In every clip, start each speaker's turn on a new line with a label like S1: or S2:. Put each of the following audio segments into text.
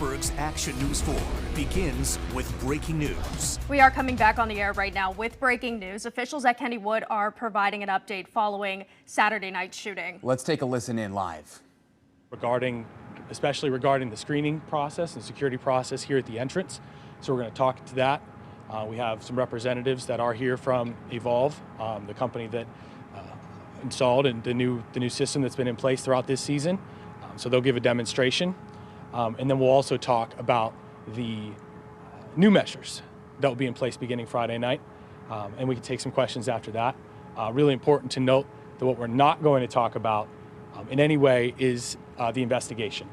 S1: Pittsburgh's Action News 4 begins with breaking news.
S2: We are coming back on the air right now with breaking news. Officials at Kennywood are providing an update following Saturday night's shooting.
S3: Let's take a listen in live.
S4: Especially regarding the screening process and security process here at the entrance. So we're going to talk to that. We have some representatives that are here from Evolve, the company that installed and the new system that's been in place throughout this season. So they'll give a demonstration. And then we'll also talk about the new measures that will be in place beginning Friday night. And we can take some questions after that. Really important to note that what we're not going to talk about in any way is the investigation.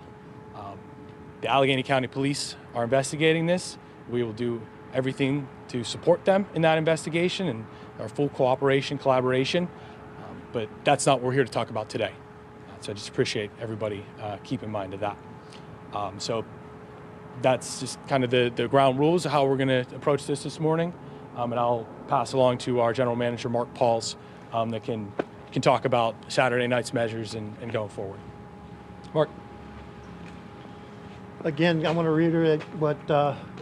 S4: The Allegheny County Police are investigating this. We will do everything to support them in that investigation and our full cooperation, collaboration. But that's not what we're here to talk about today. So I just appreciate everybody keeping in mind of that. So that's just kind of the ground rules of how we're going to approach this morning. And I'll pass along to our General Manager, Mark Pauls, that can talk about Saturday night's measures and going forward. Mark.
S5: Again, I want to reiterate what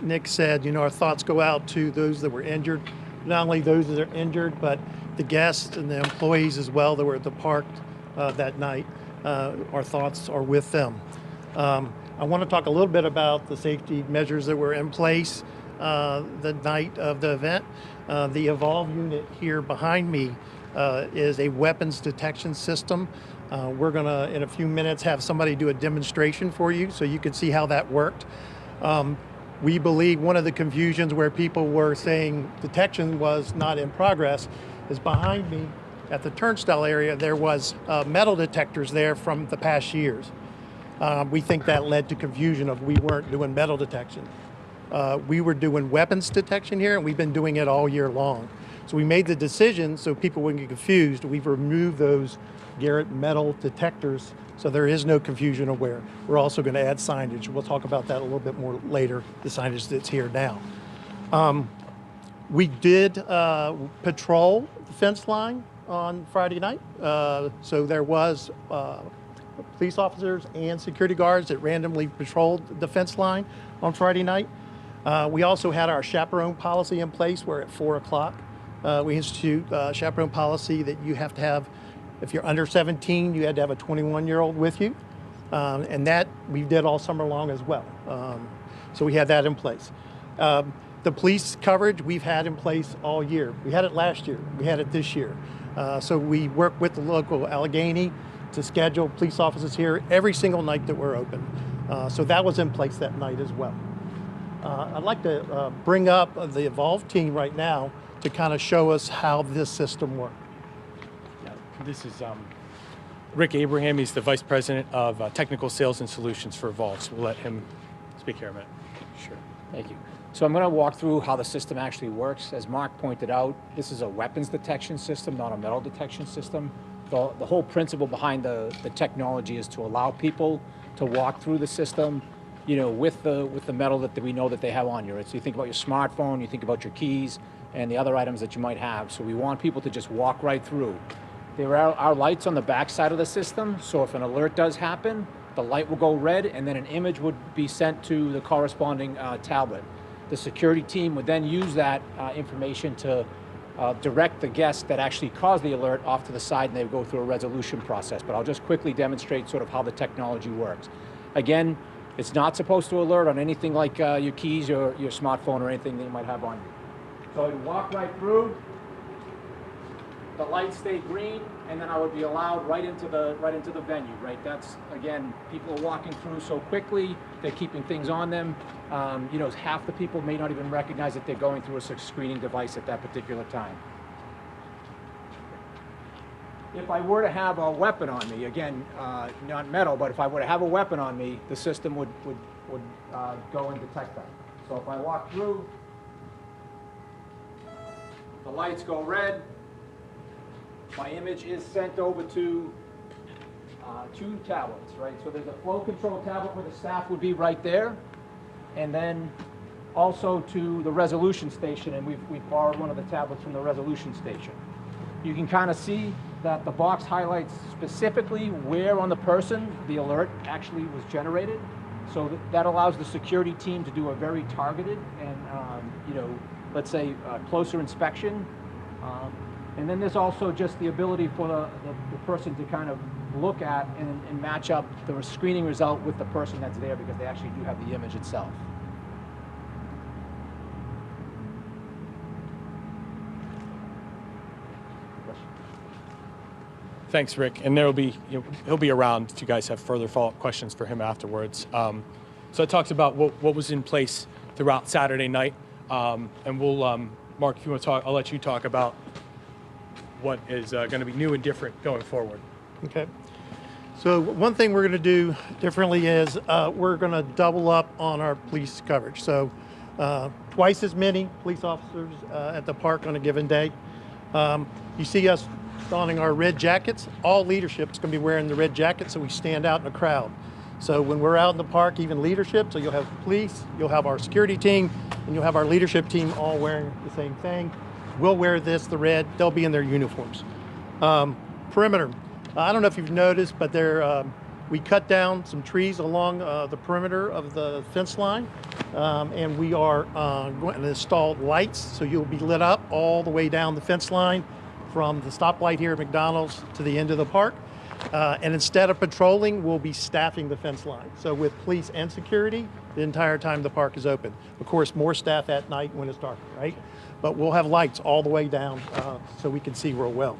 S5: Nick said. You know, our thoughts go out to those that were injured, not only those that are injured, but the guests and the employees as well that were at the park that night. Our thoughts are with them. I want to talk a little bit about the safety measures that were in place the night of the event. The Evolve unit here behind me is a weapons detection system. We're going to, in a few minutes, have somebody do a demonstration for you so you can see how that worked. We believe one of the confusions where people were saying detection was not in progress is behind me at the turnstile area. There was metal detectors there from the past years. We think that led to confusion of we weren't doing metal detection. We were doing weapons detection here, and we've been doing it all year long. So we made the decision so people wouldn't get confused. We've removed those Garrett metal detectors, so there is no confusion of where. We're also going to add signage. We'll talk about that a little bit more later, the signage that's here now. We did patrol the fence line on Friday night. So there was police officers and security guards that randomly patrolled the fence line on Friday night. We also had our chaperone policy in place where at 4 o'clock we institute chaperone policy that you have to have, if you're under 17, you had to have a 21-year-old with you. And that we did all summer long as well. So we had that in place. The police coverage we've had in place all year. We had it last year, we had it this year. So we work with the local Allegheny to schedule police officers here every single night that we're open. So that was in place that night as well. I'd like to bring up the Evolve team right now to kind of show us how this system works.
S4: This is Rick Abraham. He's the Vice President of Technical Sales and Solutions for Evolve. So we'll let him speak here a minute.
S6: Sure, thank you. So I'm going to walk through how the system actually works. As Mark pointed out, this is a weapons detection system, not a metal detection system. The whole principle behind the technology is to allow people to walk through the system, you know, with the metal that we know that they have on you. Right? So you think about your smartphone, you think about your keys, and the other items that you might have. So we want people to just walk right through. There are lights on the back side of the system, so if an alert does happen, the light will go red, and then an image would be sent to the corresponding tablet. The security team would then use that information to direct the guest that actually caused the alert off to the side, and they would go through a resolution process. But I'll just quickly demonstrate sort of how the technology works. Again, it's not supposed to alert on anything like your keys or your smartphone or anything that you might have on you. So you walk right through. The lights stay green, and then I would be allowed right into the venue. Right, that's again, people are walking through so quickly, they're keeping things on them. You know, half the people may not even recognize that they're going through a screening device at that particular time. If I were to have a weapon on me, again, not metal, but if I were to have a weapon on me, the system would go and detect that. So if I walk through, the lights go red. My image is sent over to 2 tablets, right? So there's a flow control tablet where the staff would be right there, and then also to the resolution station, and we've borrowed one of the tablets from the resolution station. You can kind of see that the box highlights specifically where on the person the alert actually was generated. So that allows the security team to do a very targeted and, let's say closer inspection. And then there's also just the ability for the person to kind of look at and match up the screening result with the person that's there, because they actually do have the image itself.
S4: Thanks, Rick. And there'll be, he'll be around if you guys have further follow-up questions for him afterwards. So I talked about what was in place throughout Saturday night, and we'll, Mark, if you want to talk, I'll let you talk about what is going to be new and different going forward.
S5: Okay. So one thing we're going to do differently is we're going to double up on our police coverage. So twice as many police officers at the park on a given day. You see us donning our red jackets. All leadership is going to be wearing the red jacket so we stand out in the crowd. So when we're out in the park, even leadership, so you'll have police, you'll have our security team, and you'll have our leadership team all wearing the same thing. We'll wear this, the red, they'll be in their uniforms. Perimeter. I don't know if you've noticed, but we cut down some trees along the perimeter of the fence line, and we are going to install lights, so you'll be lit up all the way down the fence line from the stoplight here at McDonald's to the end of the park. And instead of patrolling, we'll be staffing the fence line. So with police and security, the entire time the park is open. Of course, more staff at night when it's dark, right? But we'll have lights all the way down so we can see real well.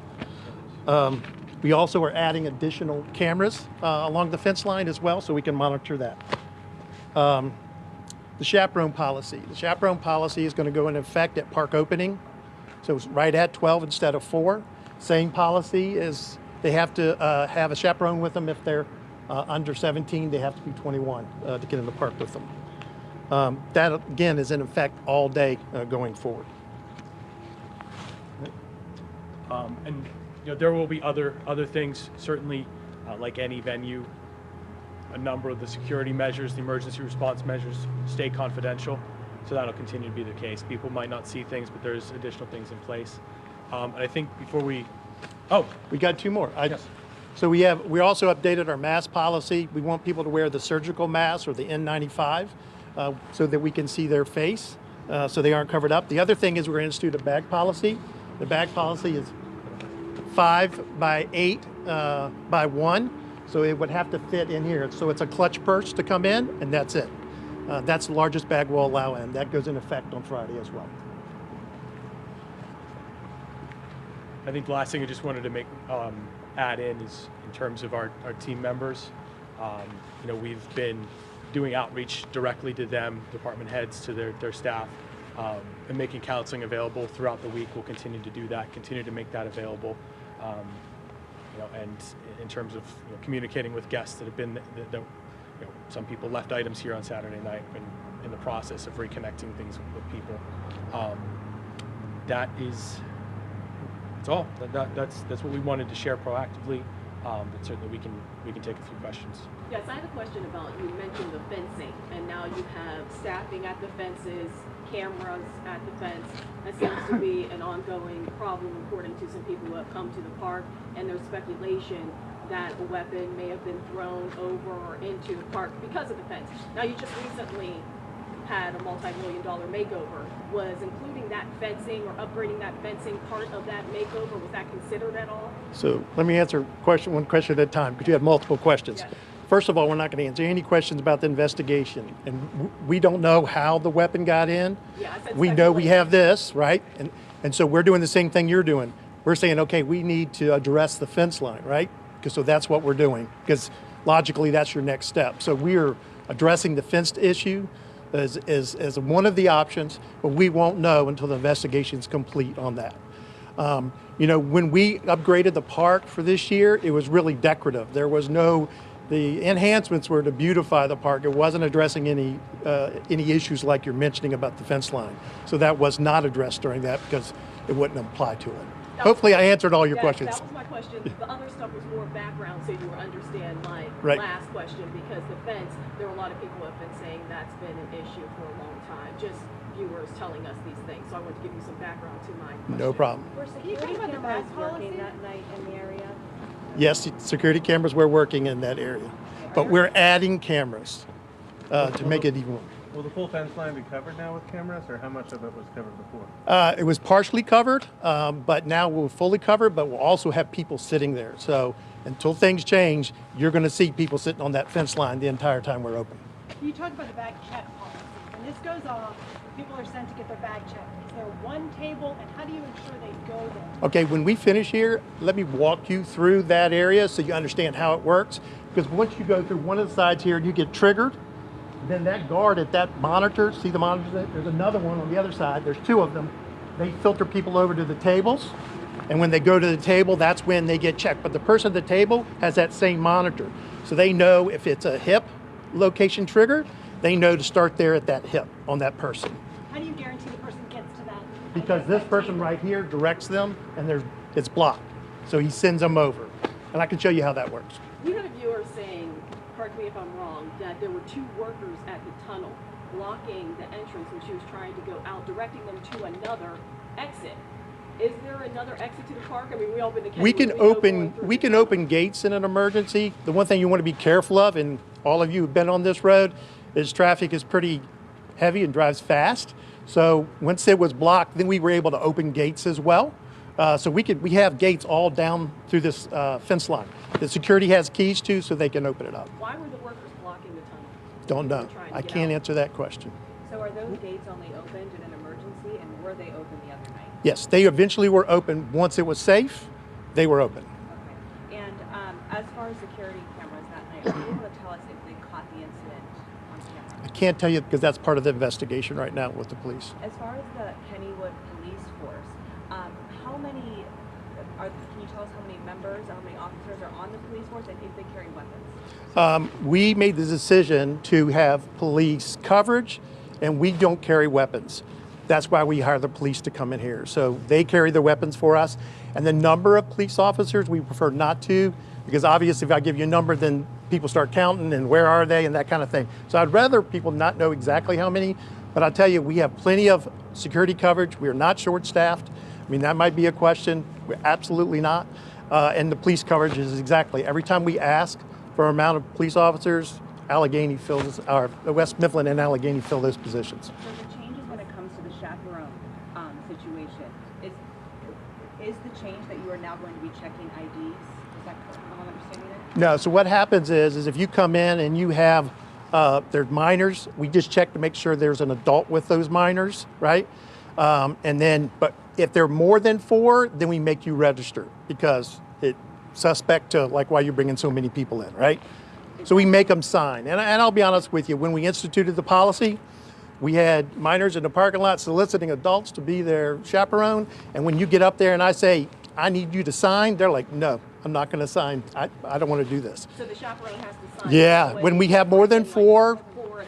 S5: We also are adding additional cameras along the fence line as well, so we can monitor that. The chaperone policy. The chaperone policy is going to go into effect at park opening. So it's right at 12 instead of 4. Same policy is they have to have a chaperone with them. If they're under 17, they have to be 21 to get in the park with them. That, again, is in effect all day going forward.
S4: And there will be other things, certainly, like any venue. A number of the security measures, the emergency response measures, stay confidential. So that'll continue to be the case. People might not see things, but there's additional things in place. And I think before we
S5: got 2 more.
S4: Yes.
S5: So we also updated our mask policy. We want people to wear the surgical mask or the N95 so that we can see their face, so they aren't covered up. The other thing is we're going to institute a bag policy. The bag policy is 5 by 8 by 1, so it would have to fit in here. So it's a clutch purse to come in, and that's it. That's the largest bag we'll allow in. That goes in effect on Friday as well.
S4: I think the last thing I just wanted to add in is in terms of our team members. We've been doing outreach directly to them, department heads, to their staff, and making counseling available throughout the week. We'll continue to do that, continue to make that available. And in terms of communicating with guests that have been, some people left items here on Saturday night and in the process of reconnecting things with people. That's all. That's what we wanted to share proactively. But certainly we can take a few questions.
S7: Yes, I had a question about, you mentioned the fencing, and now you have staffing at the fences, cameras at the fence. That seems to be an ongoing problem, according to some people who have come to the park, and there's speculation that a weapon may have been thrown over or into the park because of the fence. Now, you just recently had a multi-million-dollar makeover. Was including that fencing or upgrading that fencing part of that makeover, was that considered at all?
S5: So let me answer one question at a time, because you had multiple questions.
S7: Yes.
S5: First of all, we're not going to answer any questions about the investigation. And we don't know how the weapon got in.
S7: Yeah, I said
S5: we know we have this, right? And so we're doing the same thing you're doing. We're saying, okay, we need to address the fence line, right? So that's what we're doing, because logically that's your next step. So we're addressing the fenced issue as one of the options, but we won't know until the investigation is complete on that. When we upgraded the park for this year, it was really decorative. There was the enhancements were to beautify the park. It wasn't addressing any issues like you're mentioning about the fence line. So that was not addressed during that because it wouldn't apply to it. Hopefully I answered all your questions.
S7: That was my question. The other stuff was more background, so you will understand my
S5: Right.
S7: last question, because the fence, there are a lot of people who have been saying that's been an issue for a long time, just viewers telling us these things. So I want to give you some background to my question.
S5: No problem.
S8: Were security cameras working that night in the area?
S5: Yes, security cameras were working in that area, but we're adding cameras. to make it even.
S9: Will the full fence line be covered now with cameras, or how much of it was covered before?
S5: It was partially covered, but now we're fully covered, but we'll also have people sitting there. So until things change, you're going to see people sitting on that fence line the entire time we're open.
S8: You talked about the bag check policy. When this goes off, people are sent to get their bag checked. Is there one table, and how do you ensure they go there?
S5: Okay, when we finish here, let me walk you through that area so you understand how it works. Because once you go through one of the sides here and you get triggered, then that guard at that monitor, see the monitor, there's another one on the other side, there's two of them. They filter people over to the tables, and when they go to the table, that's when they get checked. But the person at the table has that same monitor. So they know if it's a hip location trigger, they know to start there at that hip on that person.
S8: How do you guarantee the person gets to that?
S5: Because this person right here directs them, and it's blocked. So he sends them over. And I can show you how that works.
S7: We had a viewer saying, correct me if I'm wrong, that there were two workers at the tunnel blocking the entrance when she was trying to go out, directing them to another exit. Is there another exit to the park? I mean, we open the Kennywood.
S5: We can open gates in an emergency. The one thing you want to be careful of, and all of you who've been on this road, is traffic is pretty heavy and drives fast. So once it was blocked, then we were able to open gates as well. So we have gates all down through this fence line. The security has keys too, so they can open it up.
S7: Why were the workers blocking the tunnel?
S5: Don't know. I can't answer that question.
S10: So are those gates only opened in an emergency, and were they open the other night?
S5: Yes, they eventually were open. Once it was safe, they were open.
S10: Okay. And as far as security cameras that night, are you able to tell us if they caught the incident on camera?
S5: I can't tell you because that's part of the investigation right now with the police.
S10: As far as the Kennywood police force, can you tell us how many members, how many officers are on the police force, and if they carry weapons?
S5: We made the decision to have police coverage, and we don't carry weapons. That's why we hire the police to come in here. So they carry the weapons for us. And the number of police officers, we prefer not to, because obviously if I give you a number, then people start counting and where are they and that kind of thing. So I'd rather people not know exactly how many, but I'll tell you, we have plenty of security coverage. We are not short-staffed. I mean, that might be a question. We're absolutely not. And the police coverage is exactly, every time we ask for an amount of police officers, Allegheny fills, or West Mifflin and Allegheny fill those positions.
S10: So the changes when it comes to the chaperone situation, is the change that you are now going to be checking IDs? Is that correct? Am I understanding it?
S5: No, so what happens is if you come in and you have, there's minors, we just check to make sure there's an adult with those minors, right? But if they're more than 4, then we make you register because it's suspect to like why you're bringing so many people in, right? So we make them sign. And I'll be honest with you, when we instituted the policy, we had minors in the parking lot soliciting adults to be their chaperone. And when you get up there and I say, I need you to sign, they're like, no, I'm not going to sign. I don't want to do this.
S7: So the chaperone has to sign?
S5: Yeah, when we have more than 4,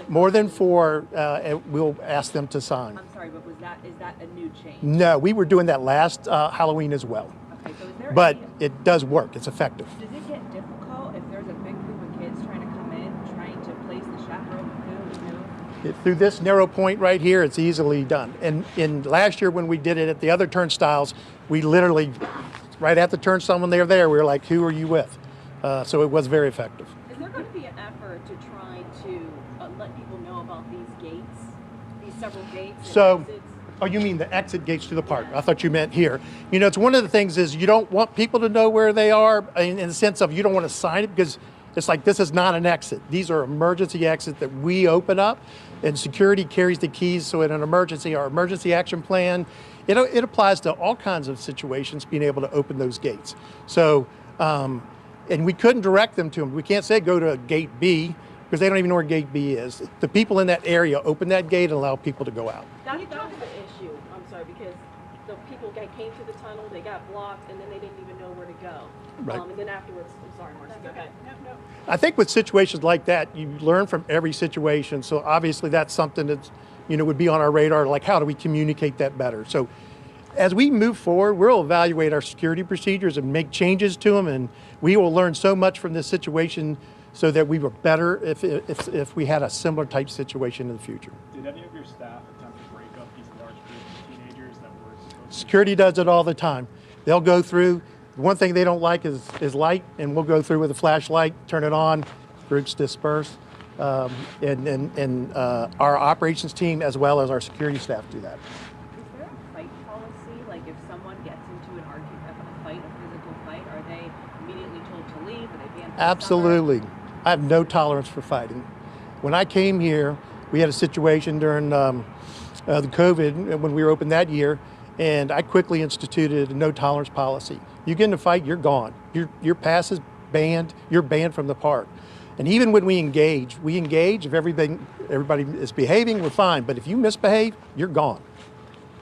S5: we'll ask them to sign.
S10: I'm sorry, but is that a new change?
S5: No, we were doing that last Halloween as well.
S10: Okay, so is there
S5: but it does work, it's effective.
S10: Does it get difficult if there's a big group of kids trying to come in, trying to place the chaperone with
S5: Through this narrow point right here, it's easily done. And in last year when we did it at the other turnstiles, we literally, right at the turnstile when they were there, we were like, who are you with? So it was very effective.
S7: Is there going to be an effort to try to let people know about these gates, these several gates?
S5: So, oh, you mean the exit gates to the park? I thought you meant here. You know, it's one of the things is you don't want people to know where they are in the sense of you don't want to sign it because it's like this is not an exit. These are emergency exits that we open up and security carries the keys. So in an emergency, our emergency action plan, it applies to all kinds of situations being able to open those gates. So, and we couldn't direct them to them. We can't say go to gate B because they don't even know where gate B is. The people in that area open that gate and allow people to go out.
S7: That was the issue, I'm sorry, because the people came to the tunnel, they got blocked, and then they didn't even know where to go.
S5: Right.
S7: And then afterwards, I'm sorry, Marcy, go ahead. No.
S5: I think with situations like that, you learn from every situation. So obviously that's something that, would be on our radar, like how do we communicate that better? So as we move forward, we'll evaluate our security procedures and make changes to them, and we will learn so much from this situation so that we were better if we had a similar type situation in the future.
S11: Did any of your staff attempt to break up these large groups of teenagers that were supposed to...
S5: Security does it all the time. They'll go through. One thing they don't like is light, and we'll go through with a flashlight, turn it on, groups disperse. and our operations team as well as our security staff do that.
S10: Is there a fight policy? Like if someone gets into an argument, a fight, a physical fight, are they immediately told to leave? Are they banned?
S5: Absolutely. I have no tolerance for fighting. When I came here, we had a situation during the COVID when we were open that year, and I quickly instituted a no tolerance policy. You get in a fight, you're gone. Your pass is banned. You're banned from the park. And even when we engage. If everybody is behaving, we're fine. But if you misbehave, you're gone.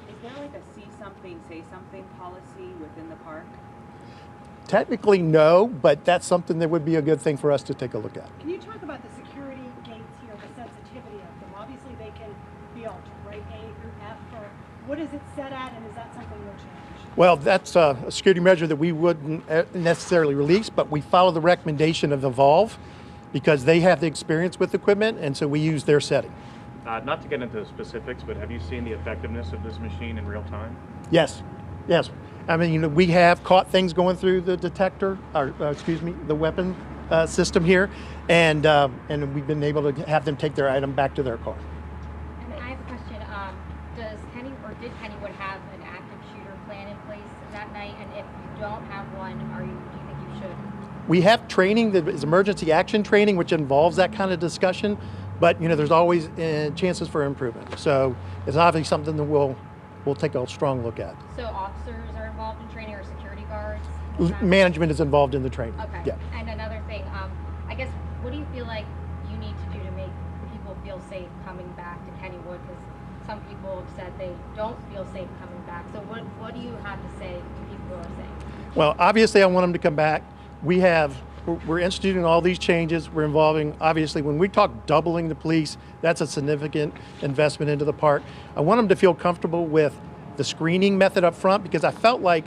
S10: Is there like a see something, say something policy within the park?
S5: Technically, no, but that's something that would be a good thing for us to take a look at.
S8: Can you talk about the security gates here, the sensitivity of them? Obviously, they can be altered, right? A through F, or what is it set at, and is that something you'll change?
S5: Well, that's a security measure that we wouldn't necessarily release, but we follow the recommendation of Evolve because they have the experience with equipment, and so we use their setting.
S9: Not to get into specifics, but have you seen the effectiveness of this machine in real time?
S5: Yes. I mean, we have caught things going through the detector, the weapon system here, and we've been able to have them take their item back to their car.
S12: And I have a question. Did Kennywood have an active shooter plan in place that night? And if you don't have one, do you think you should?
S5: We have training that is emergency action training, which involves that kind of discussion, but there's always chances for improvement. So it's obviously something that we'll take a strong look at.
S12: So officers are involved in training, or security guards?
S5: Management is involved in the training.
S12: Okay.
S5: Yeah.
S12: And another thing, I guess, what do you feel like you need to do to make people feel safe coming back to Kennywood? Because some people have said they don't feel safe coming back. So what do you have to say to people who are saying?
S5: Well, obviously, I want them to come back. We're instituting all these changes. We're involving, obviously, when we talk doubling the police, that's a significant investment into the park. I want them to feel comfortable with the screening method up front, because I felt like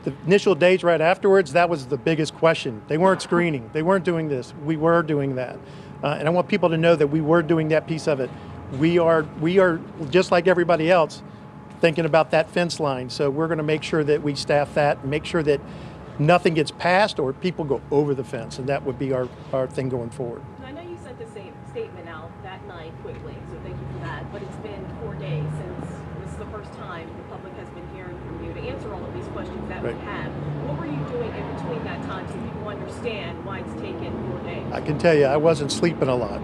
S5: the initial days right afterwards, that was the biggest question. They weren't screening. They weren't doing this. We were doing that. And I want people to know that we were doing that piece of it. We are just like everybody else thinking about that fence line. So we're going to make sure that we staff that and make sure that nothing gets passed or people go over the fence, and that would be our thing going forward.
S7: I know you sent the same statement out that night quickly, so thank you for that, but it's been 4 days since this is the first time the public has been hearing from you to answer all of these questions that we have. What were you doing in between that time so people understand why it's taken 4 days?
S5: I can tell you, I wasn't sleeping a lot.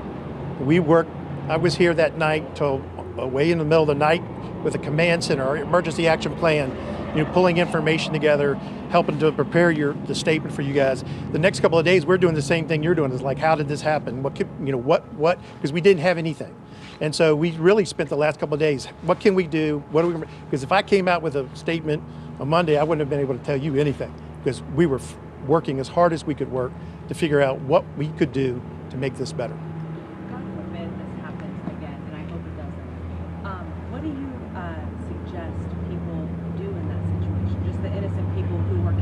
S5: I was here that night till way in the middle of the night with a command center, our emergency action plan, pulling information together, helping to prepare the statement for you guys. The next couple of days, we're doing the same thing you're doing. It's like, how did this happen? What, because we didn't have anything. And so we really spent the last couple of days, what can we do? Because if I came out with a statement on Monday, I wouldn't have been able to tell you anything, because we were working as hard as we could work to figure out what we could do to make this better.
S10: God forbid this happens again, and I hope it doesn't. What do you suggest people do in that situation? Just the innocent people who are,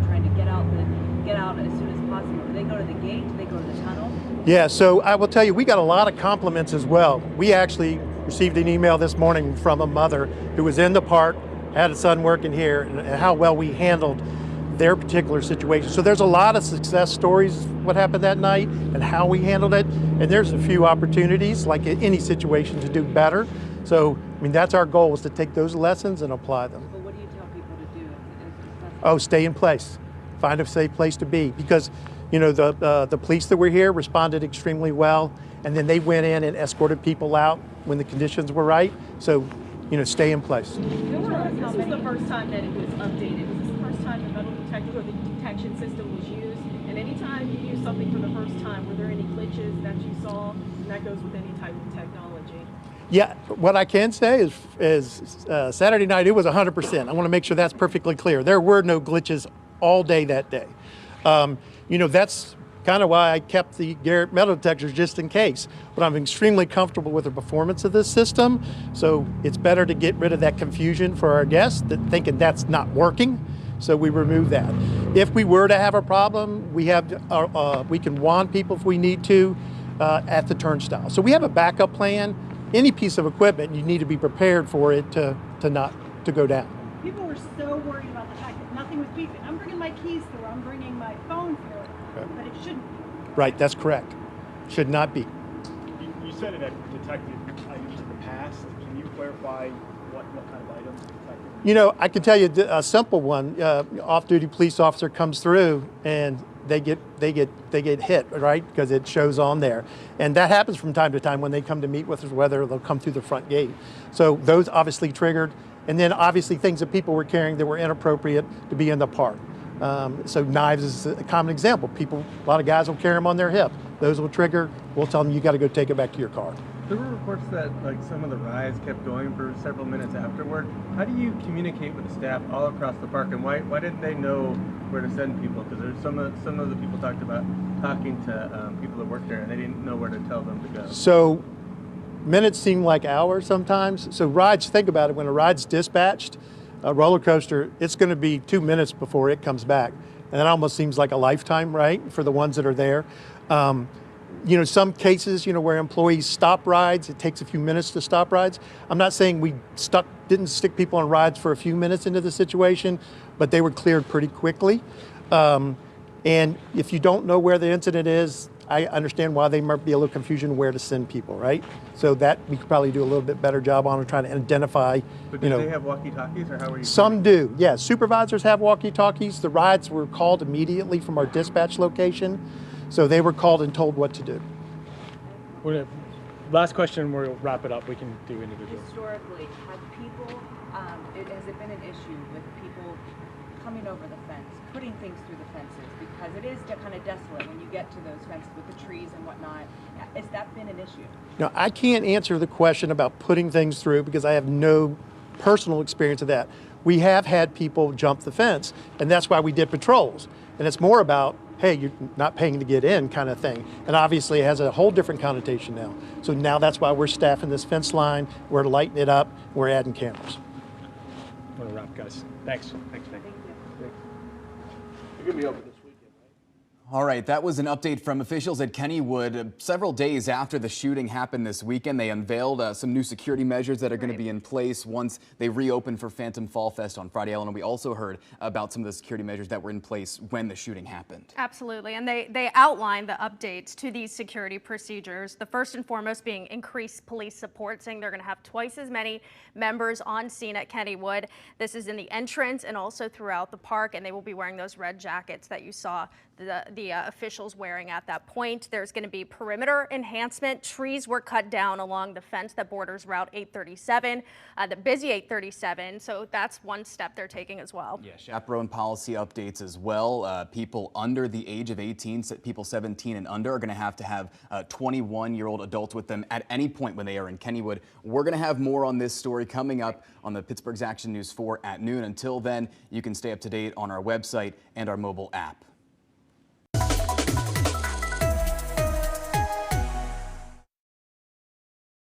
S10: trying to get out as soon as possible. Do they go to the gate? Do they go to the tunnel? Yeah,
S5: so I will tell you, we got a lot of compliments as well. We actually received an email this morning from a mother who was in the park, had a son working here, and how well we handled their particular situation. So there's a lot of success stories, what happened that night and how we handled it. And there's a few opportunities, like in any situation, to do better. So, that's our goal, is to take those lessons and apply them.
S10: But what do you tell people to do?
S5: Stay in place. Find a safe place to be. Because, the police that were here responded extremely well. And then they went in and escorted people out when the conditions were right. So, stay in place.
S7: This was the first time that it was updated. Was this the first time the metal detector or the detection system was used? And anytime you use something for the first time, were there any glitches that you saw? And that goes with any type of technology.
S5: Yeah, what I can say is Saturday night, it was 100%. I want to make sure that's perfectly clear. There were no glitches all day that day. That's kind of why I kept the Garrett metal detectors just in case. But I'm extremely comfortable with the performance of this system. So it's better to get rid of that confusion for our guests that thinking that's not working. So we remove that. If we were to have a problem, we can wand people if we need to at the turnstile. So we have a backup plan. Any piece of equipment, you need to be prepared for it to go down.
S8: People were so worried about the fact that nothing was beeping. I'm bringing my keys through, I'm bringing my phone through, but it shouldn't be.
S5: Right, that's correct. Should not be.
S11: You said it had detected items in the past. Can you clarify what kind of items detected?
S5: You know, I can tell you a simple one. Off-duty police officer comes through and they get hit, right? Because it shows on there. And that happens from time to time when they come to meet with us, whether they'll come through the front gate. So those obviously triggered. And then obviously things that people were carrying that were inappropriate to be in the park. So knives is a common example. A lot of guys will carry them on their hip. Those will trigger. We'll tell them you got to go take it back to your car.
S13: There were reports that like some of the rides kept going for several minutes afterward. How do you communicate with the staff all across the park, and why didn't they know where to send people? Because there's some of the people talked about talking to people that work there, and they didn't know where to tell them to go.
S5: So minutes seem like hours sometimes. So rides, think about it, when a ride's dispatched, a roller coaster, it's going to be 2 minutes before it comes back. And that almost seems like a lifetime, right, for the ones that are there. You know, some cases, you know, where employees stop rides, it takes a few minutes to stop rides. I'm not saying we didn't stick people on rides for a few minutes into the situation, but they were cleared pretty quickly. And if you don't know where the incident is, I understand why there might be a little confusion where to send people, right? So that we could probably do a little bit better job on trying to identify.
S13: But do they have walkie-talkies, or how are you?
S5: Some do, yeah. Supervisors have walkie-talkies. The rides were called immediately from our dispatch location, so they were called and told what to do.
S4: Last question, we'll wrap it up. We can do individual.
S10: Historically, have people, has it been an issue with people coming over the fence, putting things through the fences? Because it is kind of desolate when you get to those fences with the trees and whatnot. Has that been an issue?
S5: Now, I can't answer the question about putting things through because I have no personal experience of that. We have had people jump the fence, and that's why we did patrols. And it's more about, hey, you're not paying to get in kind of thing. And obviously it has a whole different connotation now. So now that's why we're staffing this fence line, we're lighting it up, we're adding cameras.
S4: I'm going to wrap, guys. Thanks.
S9: Thanks, Nick.
S10: Thank you.
S11: You're going to be over this weekend, right?
S3: All right, that was an update from officials at Kennywood. Several days after the shooting happened this weekend, they unveiled some new security measures that are going to be in place once they reopen for Phantom Fall Fest on Friday. Ellen, we also heard about some of the security measures that were in place when the shooting happened.
S2: Absolutely, and they outlined the updates to these security procedures. The first and foremost being increased police support, saying they're going to have twice as many members on scene at Kennywood. This is in the entrance and also throughout the park, and they will be wearing those red jackets that you saw the officials wearing at that point. There's going to be perimeter enhancement. Trees were cut down along the fence that borders Route 837, the busy 837. So that's one step they're taking as well.
S3: Yeah, chaperone policy updates as well. People under the age of 18, people 17 and under, are going to have 21-year-old adults with them at any point when they are in Kennywood. We're going to have more on this story coming up on the Pittsburgh's Action News 4 at noon. Until then, you can stay up to date on our website and our mobile app.